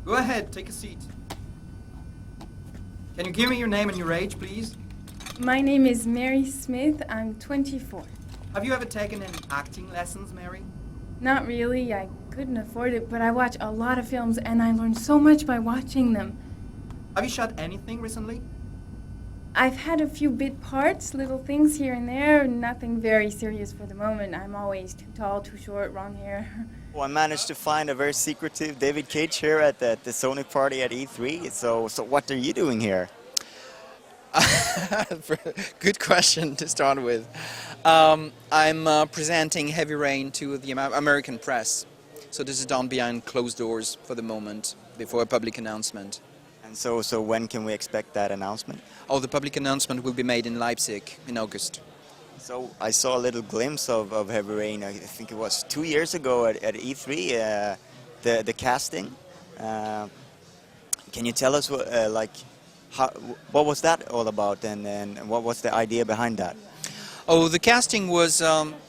Go ahead, take a seat. Can you give me your name and your age, please? My name is Mary Smith. I'm 24. Have you ever taken any acting lessons, Mary? Not really. I couldn't afford it, but I watch a lot of films and I learn so much by watching them. Have you shot anything recently? I've had a few bit parts, little things here and there, nothing very serious for the moment. I'm always too tall, too short, wrong hair. Well, I managed to find a very secretive David Cage here at the Sony party at E3. So what are you doing here? Good question to start with. I'm presenting Heavy Rain to the American press. So this is done behind closed doors for the moment, before a public announcement. And so when can we expect that announcement? Oh, the public announcement will be made in Leipzig in August. So I saw a little glimpse of Heavy Rain. I think it was 2 years ago at E3, the casting. Can you tell us what was that all about, and what was the idea behind that? Oh, the casting was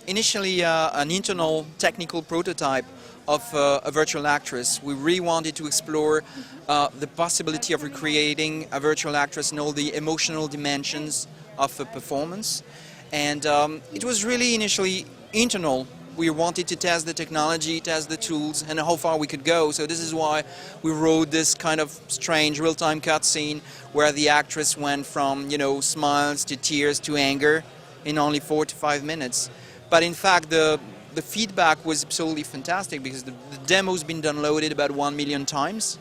initially an internal technical prototype of a virtual actress. We really wanted to explore the possibility of recreating a virtual actress and all the emotional dimensions of a performance. And it was really initially internal. We wanted to test the technology, test the tools, and how far we could go. So this is why we wrote this kind of strange real-time cutscene where the actress went from, smiles to tears to anger in only 4 to 5 minutes. But in fact, the feedback was absolutely fantastic because the demo's been downloaded about 1 million times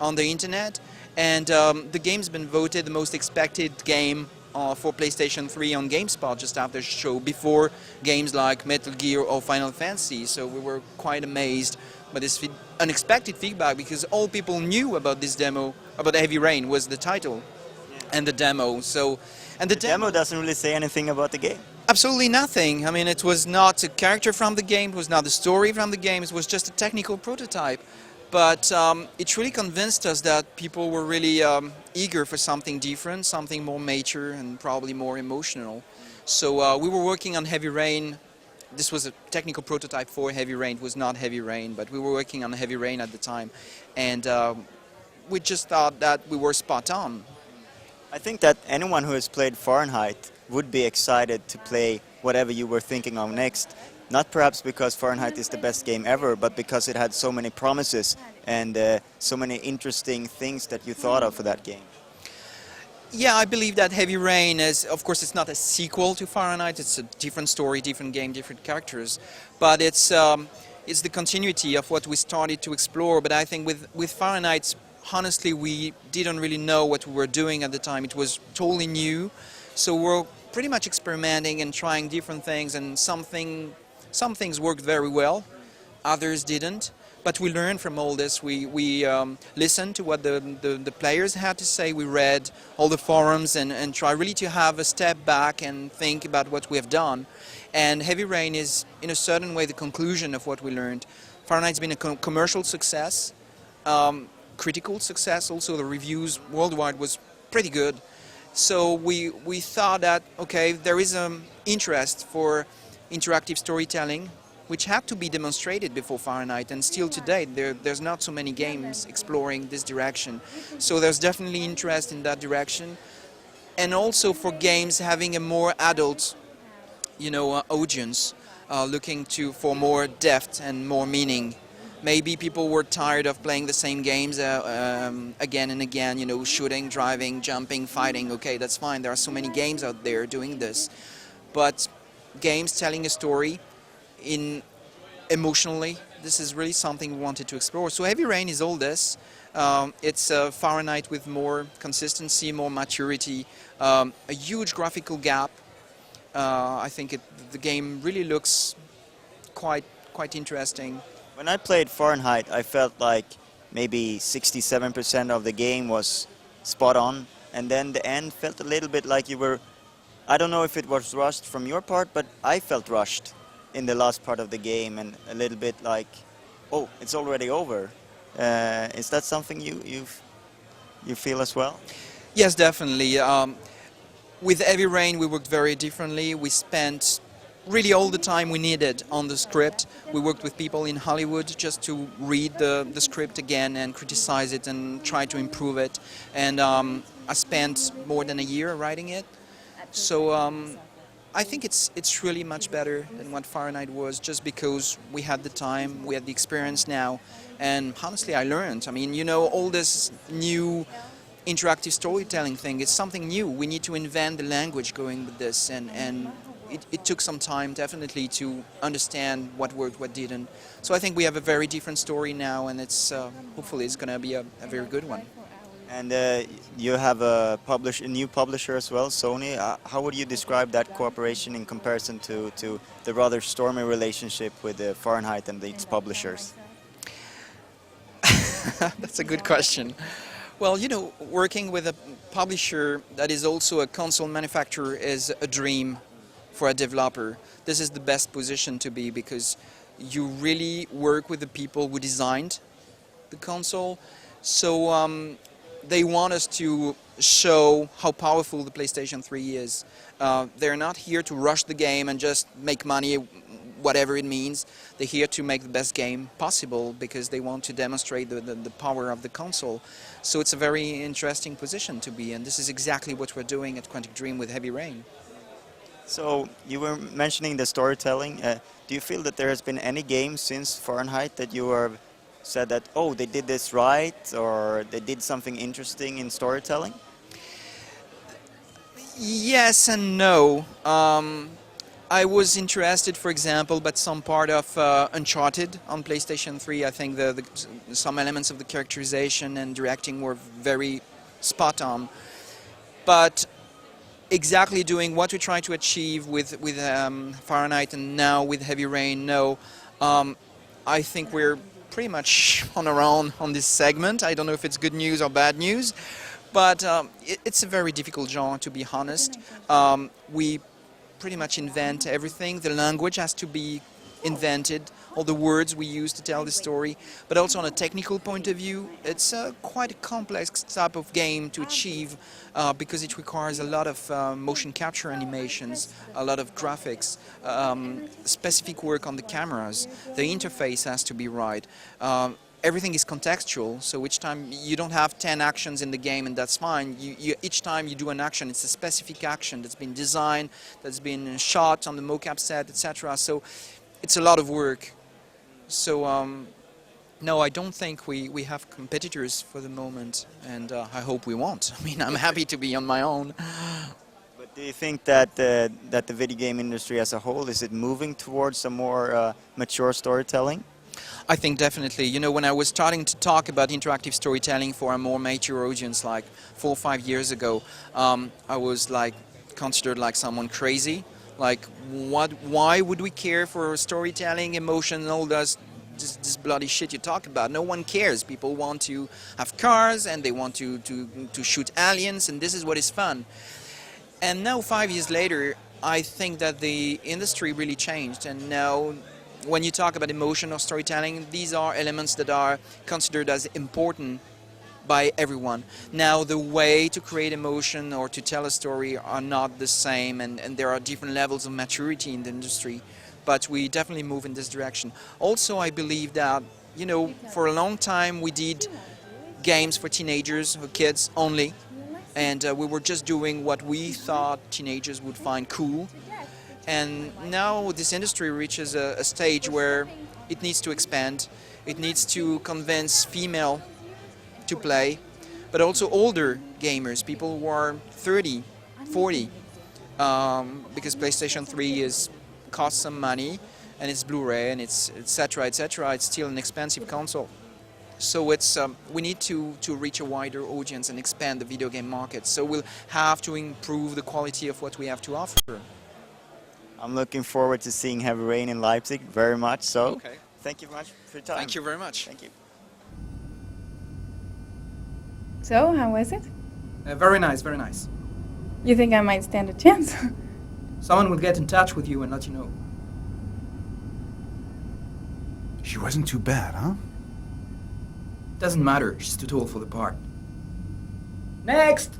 on the internet, and the game's been voted the most expected game for PlayStation 3 on GameSpot just after the show, before games like Metal Gear or Final Fantasy. So we were quite amazed by this unexpected feedback, because all people knew about this demo, about Heavy Rain, was the title and the demo. And the demo doesn't really say anything about the game. Absolutely nothing. I mean, it was not a character from the game, it was not the story from the game, it was just a technical prototype. But it really convinced us that people were really eager for something different, something more mature and probably more emotional. So we were working on Heavy Rain. This was a technical prototype for Heavy Rain. It was not Heavy Rain, but we were working on Heavy Rain at the time. And we just thought that we were spot on. I think that anyone who has played Fahrenheit would be excited to play whatever you were thinking of next. Not perhaps because Fahrenheit is the best game ever, but because it had so many promises and so many interesting things that you thought of for that game. Yeah, I believe that Heavy Rain is, of course, it's not a sequel to Fahrenheit. It's a different story, different game, different characters. But it's the continuity of what we started to explore. But I think with Fahrenheit, honestly, we didn't really know what we were doing at the time. It was totally new. So we're pretty much experimenting and trying different things, and some things worked very well, others didn't. But we learned from all this. We listened to what the players had to say. We read all the forums and try really to have a step back and think about what we have done. And Heavy Rain is, in a certain way, the conclusion of what we learned. Fahrenheit's been a commercial success, critical success. Also, the reviews worldwide was pretty good. So we thought that, okay, there is an interest for interactive storytelling, which had to be demonstrated before Fahrenheit, and still today there's not so many games exploring this direction. So there's definitely interest in that direction, and also for games having a more adult, audience, looking for more depth and more meaning. Maybe people were tired of playing the same games again and again, shooting, driving, jumping, fighting. Okay, that's fine. There are so many games out there doing this, but games telling a story emotionally, this is really something we wanted to explore. So Heavy Rain is all this. It's Fahrenheit with more consistency, more maturity, a huge graphical gap. I think the game really looks quite interesting. When I played Fahrenheit, I felt like maybe 67% of the game was spot on, and then the end felt a little bit like you were, I don't know if it was rushed from your part, but I felt rushed in the last part of the game, and a little bit like, oh, it's already over. Is that something you feel as well? Yes, definitely. With Heavy Rain, we worked very differently. We spent really all the time we needed on the script. We worked with people in Hollywood just to read the script again and criticize it and try to improve it. And I spent more than a year writing it. So I think it's really much better than what Fahrenheit was, just because we had the time, we had the experience now, and honestly I learned. I mean, you know, all this new interactive storytelling thing is something new. We need to invent the language going with this, and it took some time definitely to understand what worked, what didn't. So I think we have a very different story now, and it's hopefully it's going to be a very good one. And you have a new publisher as well, Sony. How would you describe that cooperation in comparison to the rather stormy relationship with Fahrenheit and its publishers? That's a good question. Well, you know, working with a publisher that is also a console manufacturer is a dream for a developer. This is the best position to be, because you really work with the people who designed the console. So they want us to show how powerful the PlayStation 3 is. They're not here to rush the game and just make money, whatever it means. They're here to make the best game possible, because they want to demonstrate the power of the console. So it's a very interesting position to be in. This is exactly what we're doing at Quantic Dream with Heavy Rain. So you were mentioning the storytelling. Do you feel that there has been any game since Fahrenheit that you have said that, oh, they did this right, or they did something interesting in storytelling? Yes and no. I was interested, for example, by some part of Uncharted on PlayStation 3. I think some elements of the characterization and directing were very spot on. But exactly doing what we try to achieve with Fahrenheit and now with Heavy Rain, no. I think we're pretty much on our own on this segment. I don't know if it's good news or bad news, but it's a very difficult genre, to be honest. We pretty much invent everything. The language has to be invented, all the words we use to tell the story, but also on a technical point of view, it's quite a complex type of game to achieve, because it requires a lot of motion capture animations, a lot of graphics, specific work on the cameras. The interface has to be right. Everything is contextual, so each time you don't have 10 actions in the game and that's fine. Each time you do an action, it's a specific action that's been designed, that's been shot on the mocap set, etc. So it's a lot of work. So no, I don't think we have competitors for the moment, and I hope we won't. I mean, I'm happy to be on my own. But do you think that the video game industry as a whole, is it moving towards a more mature storytelling? I think definitely. You know, when I was starting to talk about interactive storytelling for a more mature audience like 4 or 5 years ago, I was like considered like someone crazy. Like, why would we care for storytelling, emotion, and all this bloody shit you talk about? No one cares. People want to have cars and they want to shoot aliens, and this is what is fun. And now 5 years later, I think that the industry really changed, and now when you talk about emotion or storytelling, these are elements that are considered as important by everyone. Now the way to create emotion or to tell a story are not the same, and there are different levels of maturity in the industry, but we definitely move in this direction. Also, I believe that, you know, for a long time we did games for teenagers or kids only, and we were just doing what we thought teenagers would find cool. And now this industry reaches a stage where it needs to expand. It needs to convince female to play, but also older gamers, people who are 30, 40, because PlayStation 3 costs some money, and it's Blu-ray, and it's etc. etc. It's still an expensive console. So it's we need to reach a wider audience and expand the video game market. So we'll have to improve the quality of what we have to offer. I'm looking forward to seeing Heavy Rain in Leipzig, very much so. Okay. Thank you very much for your time. Thank you very much. Thank you. So, how was it? Very nice, very nice. You think I might stand a chance? Someone will get in touch with you and let you know. She wasn't too bad, huh? Doesn't matter, she's too tall for the part. Next!